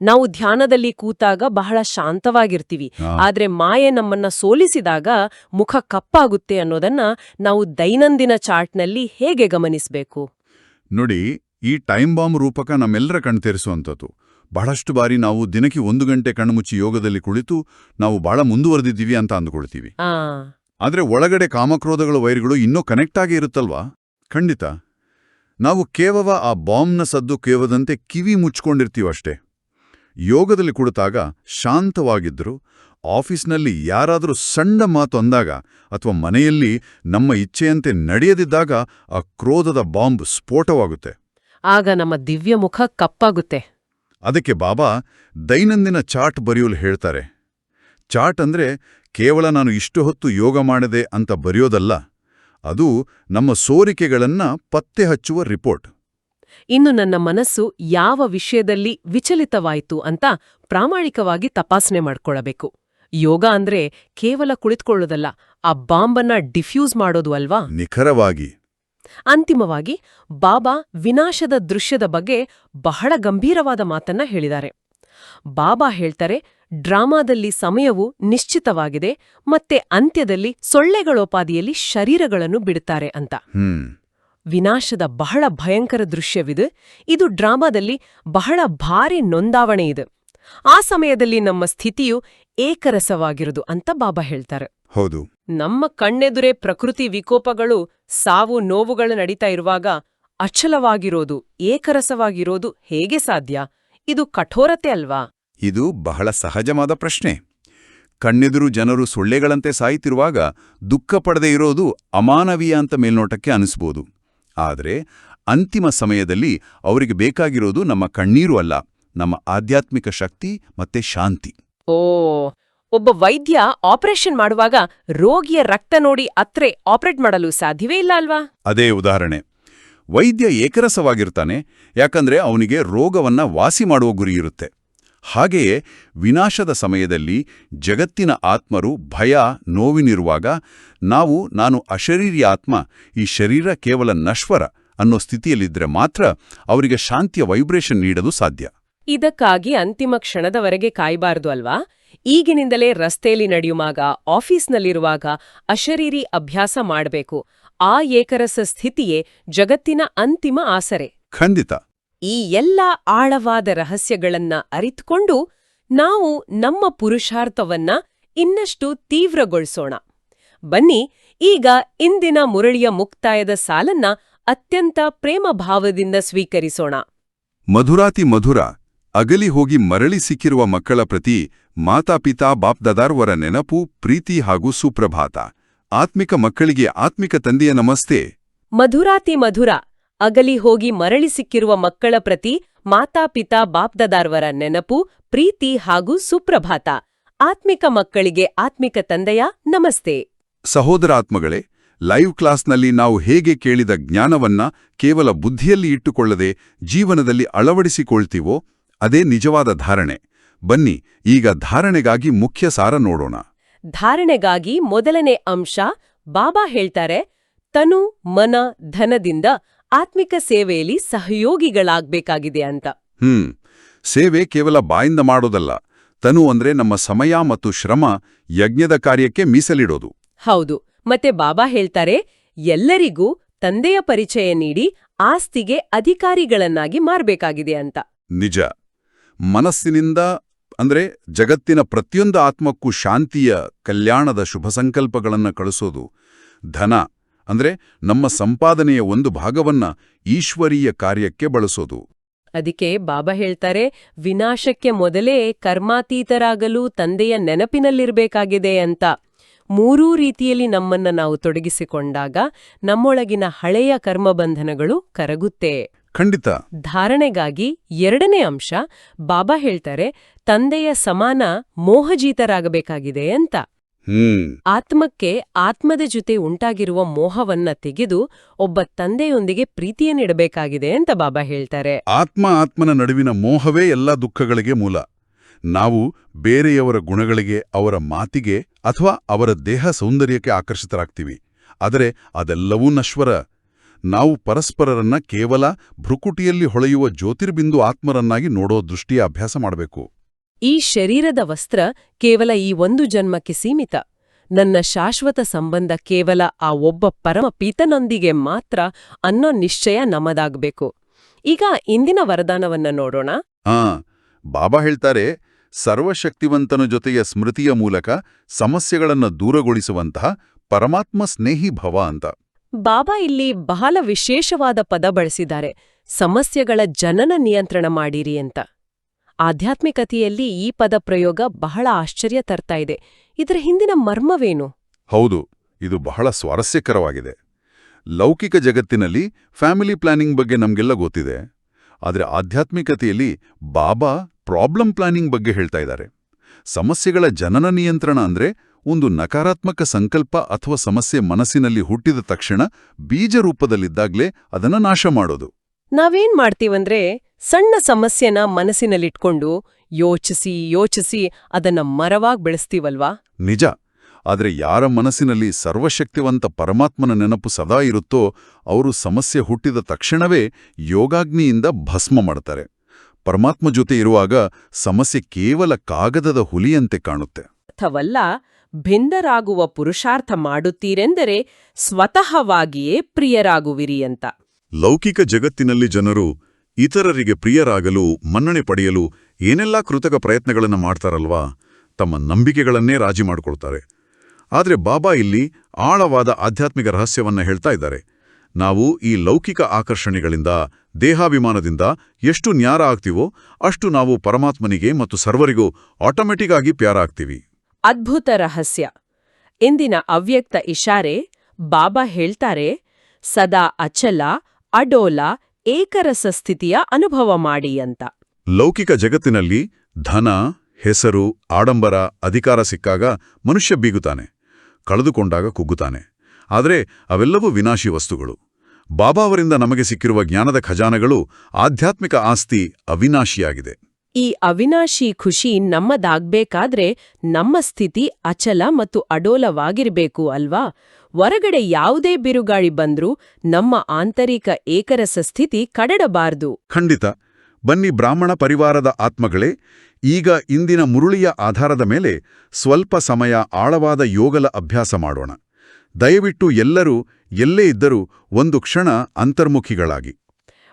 ನಾವು ಧ್ಯಾನದಲ್ಲಿ ಕೂತಾಗ ಬಹಳ ಶಾಂತವಾಗಿರ್ತೀವಿ, ಆದ್ರೆ ಮಾಯೆ ನಮ್ಮನ್ನ ಸೋಲಿಸಿದಾಗ ಮುಖ ಕಪ್ಪಾಗುತ್ತೆ ಅನ್ನೋದನ್ನ ನಾವು ದೈನಂದಿನ ಚಾರ್ಟ್ನಲ್ಲಿ ಹೇಗೆ ಗಮನಿಸಬೇಕು ನೋಡಿ. ಈ ಟೈಮ್ ಬಾಂಬ್ ರೂಪಕ ನಮ್ಮೆಲ್ಲರ ಕಣ್ತೇರಿಸುವಂಥದ್ದು. ಬಹಳಷ್ಟು ಬಾರಿ ನಾವು ದಿನಕ್ಕೆ 1 ಗಂಟೆ ಕಣ್ಣುಮುಚ್ಚಿ ಯೋಗದಲ್ಲಿ ಕುಳಿತು ನಾವು ಬಹಳ ಮುಂದುವರೆದಿದ್ದೀವಿ ಅಂತ ಅಂದುಕೊಳ್ತೀವಿ. ಆದ್ರೆ ಒಳಗಡೆ ಕಾಮಕ್ರೋಧಗಳ ವೈರ್ಗಳು ಇನ್ನೂ ಕನೆಕ್ಟ್ ಆಗೇ ಇರುತ್ತಲ್ವಾ? ಖಂಡಿತ. ನಾವು ಕೇವಲ ಆ ಬಾಂಬ್ನ ಸದ್ದು ಕೇವದಂತೆ ಕಿವಿ ಮುಚ್ಕೊಂಡಿರ್ತೀವಷ್ಟೇ. ಯೋಗದಲ್ಲಿ ಕುಳಿತಾಗ ಶಾಂತವಾಗಿದ್ದರೂ ಆಫೀಸ್ನಲ್ಲಿ ಯಾರಾದರೂ ಸಣ್ಣ ಮಾತು ಅಂದಾಗ ಅಥವಾ ಮನೆಯಲ್ಲಿ ನಮ್ಮ ಇಚ್ಛೆಯಂತೆ ನಡೆಯದಿದ್ದಾಗ ಆ ಕ್ರೋಧದ ಬಾಂಬ್ ಸ್ಫೋಟವಾಗುತ್ತೆ. ಆಗ ನಮ್ಮ ದಿವ್ಯ ಮುಖ ಕಪ್ಪಾಗುತ್ತೆ. ಅದಕ್ಕೆ ಬಾಬಾ ದೈನಂದಿನ ಚಾರ್ಟ್ ಬರೆಯಲು ಹೇಳ್ತಾರೆ. ಚಾರ್ಟ್ ಅಂದ್ರೆ ಕೇವಲ ನಾನು ಇಷ್ಟು ಹೊತ್ತು ಯೋಗ ಮಾಡಿದೆ ಅಂತ ಬರೆಯೋದಲ್ಲ, ಅದು ನಮ್ಮ ಸೋರಿಕೆಗಳನ್ನ ಪತ್ತೆ ಹಚ್ಚುವ ರಿಪೋರ್ಟ್. ಇನ್ನು ನನ್ನ ಮನಸ್ಸು ಯಾವ ವಿಷಯದಲ್ಲಿ ವಿಚಲಿತವಾಯಿತು ಅಂತ ಪ್ರಾಮಾಣಿಕವಾಗಿ ತಪಾಸಣೆ ಮಾಡ್ಕೊಳ್ಳಬೇಕು. ಯೋಗ ಅಂದ್ರೆ ಕೇವಲ ಕುಳಿತುಕೊಳ್ಳೋದಲ್ಲ, ಆ ಬಾಂಬನ್ನ ಡಿಫ್ಯೂಸ್ ಮಾಡೋದು ಅಲ್ವಾ? ನಿಖರವಾಗಿ. ಅಂತಿಮವಾಗಿ ಬಾಬಾ ವಿನಾಶದ ದೃಶ್ಯದ ಬಗ್ಗೆ ಬಹಳ ಗಂಭೀರವಾದ ಮಾತನ್ನ ಹೇಳಿದ್ದಾರೆ. ಬಾಬಾ ಹೇಳ್ತಾರೆ, ಡ್ರಾಮಾದಲ್ಲಿ ಸಮಯವು ನಿಶ್ಚಿತವಾಗಿದೆ ಮತ್ತೆ ಅಂತ್ಯದಲ್ಲಿ ಸೊಳ್ಳೆಗಳೋಪಾದಿಯಲ್ಲಿ ಶರೀರಗಳನ್ನು ಬಿಡುತ್ತಾರೆ ಅಂತ. ವಿನಾಶದ ಬಹಳ ಭಯಂಕರ ದೃಶ್ಯವಿದೆ. ಇದು ಡ್ರಾಮಾದಲ್ಲಿ ಬಹಳ ಭಾರಿ ನೊಂದಾವಣೆ ಇದೆ. ಆ ಸಮಯದಲ್ಲಿ ನಮ್ಮ ಸ್ಥಿತಿಯು ಏಕರಸವಾಗಿರುವುದು ಅಂತ ಬಾಬಾ ಹೇಳ್ತಾರೆ. ಹೌದು. ನಮ್ಮ ಕಣ್ಣೆದುರೇ ಪ್ರಕೃತಿ ವಿಕೋಪಗಳು, ಸಾವು ನೋವುಗಳು ನಡೀತಾ ಇರುವಾಗ ಅಚಲವಾಗಿರೋದು, ಏಕರಸವಾಗಿರೋದು ಹೇಗೆ ಸಾಧ್ಯ? ಇದು ಕಠೋರತೆ ಅಲ್ವಾ? ಇದು ಬಹಳ ಸಹಜವಾದ ಪ್ರಶ್ನೆ. ಕಣ್ಣೆದುರು ಜನರು ಸೊಳ್ಳೆಗಳಂತೆ ಸಾಯ್ತಿರುವಾಗ ದುಃಖ ಪಡದೆ ಇರೋದು ಅಮಾನವೀಯ ಅಂತ ಮೇಲ್ನೋಟಕ್ಕೆ ಅನಿಸ್ಬೋದು. ಆದರೆ ಅಂತಿಮ ಸಮಯದಲ್ಲಿ ಅವರಿಗೆ ಬೇಕಾಗಿರೋದು ನಮ್ಮ ಕಣ್ಣೀರು ಅಲ್ಲ, ನಮ್ಮ ಆಧ್ಯಾತ್ಮಿಕ ಶಕ್ತಿ ಮತ್ತೆ ಶಾಂತಿ. ಒಬ್ಬ ವೈದ್ಯ ಆಪರೇಷನ್ ಮಾಡುವಾಗ ರೋಗಿಯ ರಕ್ತ ನೋಡಿ ಅತ್ರೆ ಆಪರೇಟ್ ಮಾಡಲು ಸಾಧ್ಯವೇ ಇಲ್ಲ ಅಲ್ವಾ? ಅದೇ ಉದಾಹರಣೆ. ವೈದ್ಯ ಏಕರಸವಾಗಿರ್ತಾನೆ, ಯಾಕಂದ್ರೆ ಅವನಿಗೆ ರೋಗವನ್ನ ವಾಸಿ ಮಾಡುವ ಗುರಿ ಇರುತ್ತೆ. ಹಾಗೆಯೇ ವಿನಾಶದ ಸಮಯದಲ್ಲಿ ಜಗತ್ತಿನ ಆತ್ಮರು ಭಯ ನೋವಿನಿರುವಾಗ ನಾನು ಅಶರೀರಿ ಆತ್ಮ, ಈ ಶರೀರ ಕೇವಲ ನಶ್ವರ ಅನ್ನೋ ಸ್ಥಿತಿಯಲ್ಲಿದ್ದರೆ ಮಾತ್ರ ಅವರಿಗೆ ಶಾಂತಿಯ ವೈಬ್ರೇಷನ್ ನೀಡಲು ಸಾಧ್ಯ. ಇದಕ್ಕಾಗಿ ಅಂತಿಮ ಕ್ಷಣದವರೆಗೆ ಕಾಯಬಾರ್ದು ಅಲ್ವಾ? ಈಗಿನಿಂದಲೇ ರಸ್ತೆಯಲ್ಲಿ ನಡೆಯುವಾಗ, ಆಫೀಸ್ನಲ್ಲಿರುವಾಗ ಅಶರೀರಿ ಅಭ್ಯಾಸ ಮಾಡಬೇಕು. ಆ ಏಕರಸ ಸ್ಥಿತಿಯೇ ಜಗತ್ತಿನ ಅಂತಿಮ ಆಸರೆ. ಖಂಡಿತ. ಈ ಎಲ್ಲ ಆಳವಾದ ರಹಸ್ಯಗಳನ್ನ ಅರಿತುಕೊಂಡು ನಾವು ನಮ್ಮ ಪುರುಷಾರ್ಥವನ್ನ ಇನ್ನಷ್ಟು ತೀವ್ರಗೊಳಿಸೋಣ. ಬನ್ನಿ ಈಗ ಇಂದಿನ ಮುರಳಿಯ ಮುಕ್ತಾಯದ ಸಾಲನ್ನ ಅತ್ಯಂತ ಪ್ರೇಮಭಾವದಿಂದ ಸ್ವೀಕರಿಸೋಣ. ಮಧುರಾತಿ ಮಧುರ, ಅಗಲಿ ಹೋಗಿ ಮರಳಿ ಸಿಕ್ಕಿರುವ ಮಕ್ಕಳ ಪ್ರತಿ ಮಾತಾಪಿತಾ ಬಾಪ್ದಾದಾರ್ವರ ನೆನಪು, ಪ್ರೀತಿ ಹಾಗೂ ಸುಪ್ರಭಾತ. ಆತ್ಮಿಕ ಮಕ್ಕಳಿಗೆ ಆತ್ಮಿಕ ತಂದೆಯ ನಮಸ್ತೆ. ಮಧುರಾತಿ ಮಧುರ, ಅಗಲಿ ಹೋಗಿ ಮರಳಿ ಸಿಕ್ಕಿರುವ ಮಕ್ಕಳ ಪ್ರತಿ ಮಾತಾಪಿತಾ ಬಾಪ್ದಾದಾರ್ವರ ನೆನಪು, ಪ್ರೀತಿ ಹಾಗೂ ಸುಪ್ರಭಾತ. ಆತ್ಮಿಕ ಮಕ್ಕಳಿಗೆ ಆತ್ಮಿಕ ತಂದೆಯ ನಮಸ್ತೆ. ಸಹೋದರಾತ್ಮಗಳೇ, ಲೈವ್ ಕ್ಲಾಸ್ನಲ್ಲಿ ನಾವು ಹೇಗೆ ಕೇಳಿದ ಜ್ಞಾನವನ್ನ ಕೇವಲ ಬುದ್ಧಿಯಲ್ಲಿ ಇಟ್ಟುಕೊಳ್ಳದೆ ಜೀವನದಲ್ಲಿ ಅಳವಡಿಸಿಕೊಳ್ತೀವೋ ಅದೇ ನಿಜವಾದ ಧಾರಣೆ. ಬನ್ನಿ ಈಗ ಧಾರಣೆಗಾಗಿ ಮುಖ್ಯ ಸಾರ ನೋಡೋಣ. ಧಾರಣೆಗಾಗಿ ಮೊದಲನೇ ಅಂಶ, ಬಾಬಾ ಹೇಳ್ತಾರೆ, ತನು ಮನ ಧನದಿಂದ ಆತ್ಮಿಕ ಸೇವೆಯಲ್ಲಿ ಸಹಯೋಗಿಗಳಾಗ್ಬೇಕಾಗಿದೆ ಅಂತ. ಸೇವೆ ಕೇವಲ ಬಾಯಿಂದ ಮಾಡೋದಲ್ಲ. ತನು ಅಂದ್ರೆ ನಮ್ಮ ಸಮಯ ಮತ್ತು ಶ್ರಮ ಯಜ್ಞದ ಕಾರ್ಯಕ್ಕೆ ಮೀಸಲಿಡೋದು. ಹೌದು. ಮತ್ತೆ ಬಾಬಾ ಹೇಳ್ತಾರೆ, ಎಲ್ಲರಿಗೂ ತಂದೆಯ ಪರಿಚಯ ನೀಡಿ ಆಸ್ತಿಗೆ ಅಧಿಕಾರಿಗಳನ್ನಾಗಿ ಮಾರ್ಬೇಕಾಗಿದೆ ಅಂತ. ನಿಜ. ಮನಸ್ಸಿನಿಂದ ಅಂದ್ರೆ ಜಗತ್ತಿನ ಪ್ರತಿಯೊಂದು ಆತ್ಮಕ್ಕೂ ಶಾಂತಿಯ, ಕಲ್ಯಾಣದ ಶುಭ ಸಂಕಲ್ಪಗಳನ್ನು ಕಳಿಸೋದು. ಧನ ಅಂದ್ರೆ ನಮ್ಮ ಸಂಪಾದನೆಯ ಒಂದು ಭಾಗವನ್ನ ಈಶ್ವರೀಯ ಕಾರ್ಯಕ್ಕೆ ಬಳಸೋದು. ಅದಕ್ಕೆ ಬಾಬಾ ಹೇಳ್ತಾರೆ, ವಿನಾಶಕ್ಕೆ ಮೊದಲೇ ಕರ್ಮಾತೀತರಾಗಲು ತಂದೆಯ ನೆನಪಿನಲ್ಲಿರ್ಬೇಕಾಗಿದೆ ಅಂತ. ಮೂರೂ ರೀತಿಯಲ್ಲಿ ನಮ್ಮನ್ನ ನಾವು ತೊಡಗಿಸಿಕೊಂಡಾಗ ನಮ್ಮೊಳಗಿನ ಹಳೆಯ ಕರ್ಮಬಂಧನಗಳು ಕರಗುತ್ತೆ. ಖಂಡಿತ. ಧಾರಣೆಗಾಗಿ ಎರಡನೇ ಅಂಶ, ಬಾಬಾ ಹೇಳ್ತಾರೆ, ತಂದೆಯ ಸಮಾನ ಮೋಹಜೀತರಾಗಬೇಕಾಗಿದೆ ಅಂತ. ಆತ್ಮಕ್ಕೆ ಆತ್ಮದ ಜೊತೆ ಉಂಟಾಗಿರುವ ಮೋಹವನ್ನ ತೆಗೆದು ಒಬ್ಬ ತಂದೆಯೊಂದಿಗೆ ಪ್ರೀತಿಯನ್ನಿಡಬೇಕಾಗಿದೆ ಅಂತ ಬಾಬಾ ಹೇಳ್ತಾರೆ. ಆತ್ಮನ ನಡುವಿನ ಮೋಹವೇ ಎಲ್ಲ ದುಃಖಗಳಿಗೆ ಮೂಲ. ನಾವು ಬೇರೆಯವರ ಗುಣಗಳಿಗೆ, ಅವರ ಮಾತಿಗೆ ಅಥವಾ ಅವರ ದೇಹ ಸೌಂದರ್ಯಕ್ಕೆ ಆಕರ್ಷಿತರಾಗ್ತೀವಿ. ಆದರೆ ಅದೆಲ್ಲವೂ ನಶ್ವರ. ನಾವು ಪರಸ್ಪರರನ್ನ ಕೇವಲ ಭ್ರುಕುಟಿಯಲ್ಲಿ ಹೊಳೆಯುವ ಜ್ಯೋತಿರ್ಬಿಂದು ಆತ್ಮರನ್ನಾಗಿ ನೋಡೋ ದೃಷ್ಟಿಯ ಅಭ್ಯಾಸ ಮಾಡಬೇಕು. ಈ ಶರೀರದ ವಸ್ತ್ರ ಕೇವಲ ಈ ಒಂದು ಜನ್ಮಕ್ಕೆ ಸೀಮಿತ. ನನ್ನ ಶಾಶ್ವತ ಸಂಬಂಧ ಕೇವಲ ಆ ಒಬ್ಬ ಪರಮ ಪೀತನೊಂದಿಗೆ ಮಾತ್ರ ಅನ್ನೋ ನಿಶ್ಚಯ ನಮ್ಮದಾಗಬೇಕು. ಈಗ ಇಂದಿನ ವರದಾನವನ್ನ ನೋಡೋಣ. ಬಾಬಾ ಹೇಳ್ತಾರೆ, ಸರ್ವಶಕ್ತಿವಂತನ ಜೊತೆಯ ಸ್ಮೃತಿಯ ಮೂಲಕ ಸಮಸ್ಯೆಗಳನ್ನು ದೂರಗೊಳಿಸುವಂತಹ ಪರಮಾತ್ಮ ಸ್ನೇಹಿ ಭವ ಅಂತ. ಬಾಬಾ ಇಲ್ಲಿ ಬಹಳ ವಿಶೇಷವಾದ ಪದ ಬಳಸಿದ್ದಾರೆ, ಸಮಸ್ಯೆಗಳ ಜನನ ನಿಯಂತ್ರಣ ಮಾಡಿರಿ ಅಂತ. ಆಧ್ಯಾತ್ಮಿಕತೆಯಲ್ಲಿ ಈ ಪದ ಪ್ರಯೋಗ ಬಹಳ ಆಶ್ಚರ್ಯ ತರ್ತಾ ಇದೆ. ಇದರ ಹಿಂದಿನ ಮರ್ಮವೇನು? ಹೌದು, ಇದು ಬಹಳ ಸ್ವಾರಸ್ಯಕರವಾಗಿದೆ. ಲೌಕಿಕ ಜಗತ್ತಿನಲ್ಲಿ ಫ್ಯಾಮಿಲಿ ಪ್ಲಾನಿಂಗ್ ಬಗ್ಗೆ ನಮ್ಗೆಲ್ಲ ಗೊತ್ತಿದೆ. ಆದರೆ ಆಧ್ಯಾತ್ಮಿಕತೆಯಲ್ಲಿ ಬಾಬಾ ಪ್ರಾಬ್ಲಮ್ ಪ್ಲಾನಿಂಗ್ ಬಗ್ಗೆ ಹೇಳ್ತಾ ಇದ್ದಾರೆ. ಸಮಸ್ಯೆಗಳ ಜನನ ನಿಯಂತ್ರಣ ಅಂದ್ರೆ ಒಂದು ನಕಾರಾತ್ಮಕ ಸಂಕಲ್ಪ ಅಥವಾ ಸಮಸ್ಯೆ ಮನಸ್ಸಿನಲ್ಲಿ ಹುಟ್ಟಿದ ತಕ್ಷಣ ಬೀಜ ರೂಪದಲ್ಲಿದ್ದಾಗ್ಲೇ ಅದನ್ನ ನಾಶ ಮಾಡೋದು. ನಾವೇನ್ ಮಾಡ್ತೀವಂದ್ರೆ ಸಣ್ಣ ಸಮಸ್ಯೆನ ಮನಸ್ಸಿನಲ್ಲಿಟ್ಕೊಂಡು ಯೋಚಿಸಿ ಅದನ್ನ ಮರವಾಗಿ ಬೆಳೆಸ್ತೀವಲ್ವಾ? ನಿಜ. ಆದರೆ ಯಾರ ಮನಸ್ಸಿನಲ್ಲಿ ಸರ್ವಶಕ್ತಿವಂತ ಪರಮಾತ್ಮನ ನೆನಪು ಸದಾ ಇರುತ್ತೋ ಅವರು ಸಮಸ್ಯೆ ಹುಟ್ಟಿದ ತಕ್ಷಣವೇ ಯೋಗಾಗ್ನಿಯಿಂದ ಭಸ್ಮ ಮಾಡ್ತಾರೆ. ಪರಮಾತ್ಮ ಜೊತೆ ಇರುವಾಗ ಸಮಸ್ಯೆ ಕೇವಲ ಕಾಗದದ ಹುಲಿಯಂತೆ ಕಾಣುತ್ತೆ. ಅಥವಲ್ಲ, ಭಿನ್ನರಾಗುವ ಪುರುಷಾರ್ಥ ಮಾಡುತ್ತೀರೆಂದರೆ ಸ್ವತಃವಾಗಿಯೇ ಪ್ರಿಯರಾಗುವಿರಿ ಅಂತ. ಲೌಕಿಕ ಜಗತ್ತಿನಲ್ಲಿ ಜನರು ಇತರರಿಗೆ ಪ್ರಿಯರಾಗಲು, ಮನ್ನಣೆ ಪಡೆಯಲು ಏನೆಲ್ಲಾ ಕೃತಕ ಪ್ರಯತ್ನಗಳನ್ನು ಮಾಡ್ತಾರಲ್ವಾ, ತಮ್ಮ ನಂಬಿಕೆಗಳನ್ನೇ ರಾಜಿ ಮಾಡಿಕೊಳ್ತಾರೆ. ಆದರೆ ಬಾಬಾ ಇಲ್ಲಿ ಆಳವಾದ ಆಧ್ಯಾತ್ಮಿಕ ರಹಸ್ಯವನ್ನ ಹೇಳ್ತಾ ಇದ್ದಾರೆ. ನಾವು ಈ ಲೌಕಿಕ ಆಕರ್ಷಣೆಗಳಿಂದ, ದೇಹಾಭಿಮಾನದಿಂದ ಎಷ್ಟು ನ್ಯಾರ ಆಗ್ತೀವೋ ಅಷ್ಟು ನಾವು ಪರಮಾತ್ಮನಿಗೆ ಮತ್ತು ಸರ್ವರಿಗೂ ಆಟೋಮೆಟಿಕ್ ಆಗಿ ಪ್ಯಾರ ಆಗ್ತೀವಿ. ಅದ್ಭುತ ರಹಸ್ಯ. ಇಂದಿನ ಅವ್ಯಕ್ತ ಇಶಾರೆ, ಬಾಬಾ ಹೇಳ್ತಾರೆ, ಸದಾ ಅಚಲ, ಅಡೋಲ, ಏಕರಸ ಸ್ಥಿತಿಯ ಅನುಭವ ಮಾಡಿ ಅಂತ. ಲೌಕಿಕ ಜಗತ್ತಿನಲ್ಲಿ ಧನ, ಹೆಸರು, ಆಡಂಬರ, ಅಧಿಕಾರ ಸಿಕ್ಕಾಗ ಮನುಷ್ಯ ಬೀಗುತ್ತಾನೆ, ಕಳೆದುಕೊಂಡಾಗ ಕುಗ್ಗುತ್ತಾನೆ. ಆದರೆ ಅವೆಲ್ಲವೂ ವಿನಾಶಿ ವಸ್ತುಗಳು. ಬಾಬಾ ಅವರಿಂದ ನಮಗೆ ಸಿಕ್ಕಿರುವ ಜ್ಞಾನದ ಖಜಾನೆಗಳು, ಆಧ್ಯಾತ್ಮಿಕ ಆಸ್ತಿ ಅವಿನಾಶಿಯಾಗಿದೆ. ಈ ಅವಿನಾಶಿ ಖುಷಿ ನಮ್ಮದಾಗ್ಬೇಕಾದ್ರೆ ನಮ್ಮ ಸ್ಥಿತಿ ಅಚಲ ಮತ್ತು ಅಡೋಲವಾಗಿರ್ಬೇಕು ಅಲ್ವಾ? ಹೊರಗಡೆ ಯಾವುದೇ ಬಿರುಗಾಳಿ ಬಂದ್ರೂ ನಮ್ಮ ಆಂತರಿಕ ಏಕರಸ ಸ್ಥಿತಿ ಕಡೆಡಬಾರ್ದು. ಖಂಡಿತ. ಬನ್ನಿ ಬ್ರಾಹ್ಮಣ ಪರಿವಾರದ ಆತ್ಮಗಳೇ, ಈಗ ಇಂದಿನ ಮುರುಳಿಯ ಆಧಾರದ ಮೇಲೆ ಸ್ವಲ್ಪ ಸಮಯ ಆಳವಾದ ಯೋಗಲ ಅಭ್ಯಾಸ ಮಾಡೋಣ. ದಯವಿಟ್ಟು ಎಲ್ಲರೂ ಎಲ್ಲೇ ಇದ್ದರೂ ಒಂದು ಕ್ಷಣ ಅಂತರ್ಮುಖಿಗಳಾಗಿ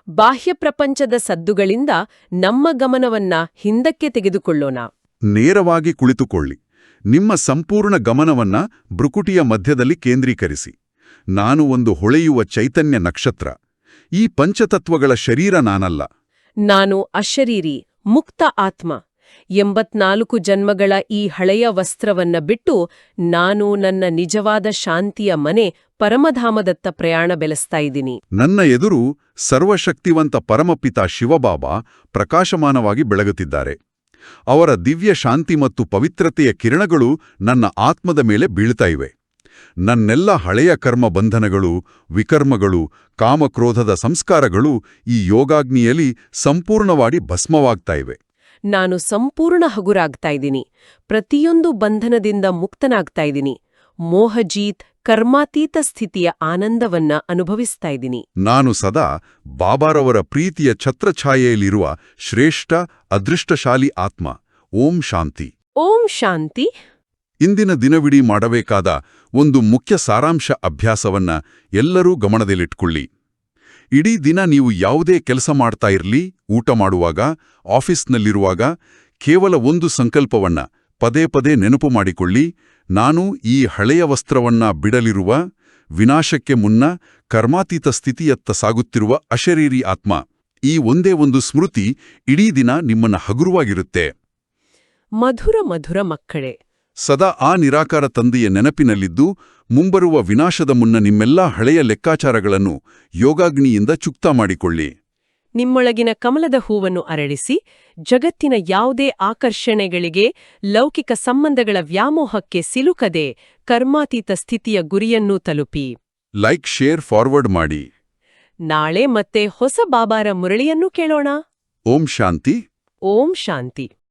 ಬಾಹ್ಯ ಪ್ರಪಂಚದ ಸದ್ದುಗಳಿಂದ ನಮ್ಮ ಗಮನವನ್ನ ಹಿಂದಕ್ಕೆ ತೆಗೆದುಕೊಳ್ಳೋಣ. ನೇರವಾಗಿ ಕುಳಿತುಕೊಳ್ಳಿ. ನಿಮ್ಮ ಸಂಪೂರ್ಣ ಗಮನವನ್ನ ಭ್ರುಕುಟಿಯ ಮಧ್ಯದಲ್ಲಿ ಕೇಂದ್ರೀಕರಿಸಿ. ನಾನು ಒಂದು ಹೊಳೆಯುವ ಚೈತನ್ಯ ನಕ್ಷತ್ರ. ಈ ಪಂಚತತ್ವಗಳ ಶರೀರ ನಾನಲ್ಲ. ನಾನು ಅಶರೀರಿ, ಮುಕ್ತ ಆತ್ಮ. 84 ಜನ್ಮಗಳ ಈ ಹಳೆಯ ವಸ್ತ್ರವನ್ನ ಬಿಟ್ಟು ನಾನು ನನ್ನ ನಿಜವಾದ ಶಾಂತಿಯ ಮನೆ ಪರಮಧಾಮದತ್ತ ಪ್ರಯಾಣ ಬೆಳೆಸ್ತಾ ಇದ್ದೀನಿ. ನನ್ನ ಎದುರು ಸರ್ವಶಕ್ತಿವಂತ ಪರಮಪಿತ ಶಿವಬಾಬಾ ಪ್ರಕಾಶಮಾನವಾಗಿ ಬೆಳಗುತ್ತಿದ್ದಾರೆ. ಅವರ ದಿವ್ಯ ಶಾಂತಿ ಮತ್ತು ಪವಿತ್ರತೆಯ ಕಿರಣಗಳು ನನ್ನ ಆತ್ಮದ ಮೇಲೆ ಬೀಳ್ತಾ ಇವೆ. ನನ್ನೆಲ್ಲ ಹಳೆಯ ಕರ್ಮ ಬಂಧನಗಳು, ವಿಕರ್ಮಗಳು, ಕಾಮಕ್ರೋಧದ ಸಂಸ್ಕಾರಗಳು ಈ ಯೋಗಾಗ್ನಿಯಲ್ಲಿ ಸಂಪೂರ್ಣವಾಗಿ ಭಸ್ಮವಾಗ್ತಾ ಇವೆ. ನಾನು ಸಂಪೂರ್ಣ ಹಗುರಾಗ್ತಾ ಇದ್ದೀನಿ. ಪ್ರತಿಯೊಂದು ಬಂಧನದಿಂದ ಮುಕ್ತನಾಗ್ತಾ ಇದ್ದೀನಿ. ಮೋಹಜೀತ್ ಕರ್ಮಾತೀತ ಸ್ಥಿತಿಯ ಆನಂದವನ್ನ ಅನುಭವಿಸ್ತಾ ಇದ್ದೀನಿ. ನಾನು ಸದಾ ಬಾಬಾರವರ ಪ್ರೀತಿಯ ಛತ್ರಛಾಯೆಯಲ್ಲಿರುವ ಶ್ರೇಷ್ಠ ಅದೃಷ್ಟಶಾಲಿ ಆತ್ಮ. ಓಂ ಶಾಂತಿ. ಓಂ ಶಾಂತಿ. ಇಂದಿನ ದಿನವಿಡೀ ಮಾಡಬೇಕಾದ ಒಂದು ಮುಖ್ಯ ಸಾರಾಂಶ ಅಭ್ಯಾಸವನ್ನ ಎಲ್ಲರೂ ಗಮನದಲ್ಲಿಟ್ಕೊಳ್ಳಿ. ಇಡೀ ದಿನ ನೀವು ಯಾವುದೇ ಕೆಲಸ ಮಾಡ್ತಾ ಇರ್ಲಿ, ಊಟ ಮಾಡುವಾಗ, ಆಫೀಸ್ನಲ್ಲಿರುವಾಗ, ಕೇವಲ ಒಂದು ಸಂಕಲ್ಪವನ್ನ ಪದೇ ಪದೇ ನೆನಪು ಮಾಡಿಕೊಳ್ಳಿ. ನಾನು ಈ ಹಳೆಯ ವಸ್ತ್ರವನ್ನ ಬಿಡಲಿರುವ, ವಿನಾಶಕ್ಕೆ ಮುನ್ನ ಕರ್ಮಾತೀತ ಸ್ಥಿತಿಯತ್ತ ಸಾಗುತ್ತಿರುವ ಅಶರೀರಿ ಆತ್ಮ. ಈ ಒಂದೇ ಒಂದು ಸ್ಮೃತಿ ಇಡೀ ದಿನ ನಿಮ್ಮನ್ನ ಹಗುರವಾಗಿರುತ್ತೆ. ಮಧುರ ಮಧುರ ಮಕ್ಕಳೇ, ಸದಾ ಆ ನಿರಾಕಾರ ತಂದೆಯ ನೆನಪಿನಲ್ಲಿದ್ದು ಮುಂಬರುವ ವಿನಾಶದ ಮುನ್ನ ನಿಮ್ಮೆಲ್ಲಾ ಹಳೆಯ ಲೆಕ್ಕಾಚಾರಗಳನ್ನು ಯೋಗಾಗ್ನಿಯಿಂದ ಚುಕ್ತಾ ಮಾಡಿಕೊಳ್ಳಿ. ನಿಮ್ಮೊಳಗಿನ ಕಮಲದ ಹೂವನ್ನು ಅರಳಿಸಿ, ಜಗತ್ತಿನ ಯಾವುದೇ ಆಕರ್ಷಣೆಗಳಿಗೆ, ಲೌಕಿಕ ಸಂಬಂಧಗಳ ವ್ಯಾಮೋಹಕ್ಕೆ ಸಿಲುಕದೆ ಕರ್ಮಾತೀತ ಸ್ಥಿತಿಯ ಗುರಿಯನ್ನೂ ತಲುಪಿ. ಲೈಕ್, ಶೇರ್, ಫಾರ್ವರ್ಡ್ ಮಾಡಿ. ನಾಳೆ ಮತ್ತೆ ಹೊಸ ಬಾಬಾರ ಮುರಳಿಯನ್ನೂ ಕೇಳೋಣ. ಓಂ ಶಾಂತಿ. ಓಂ ಶಾಂತಿ.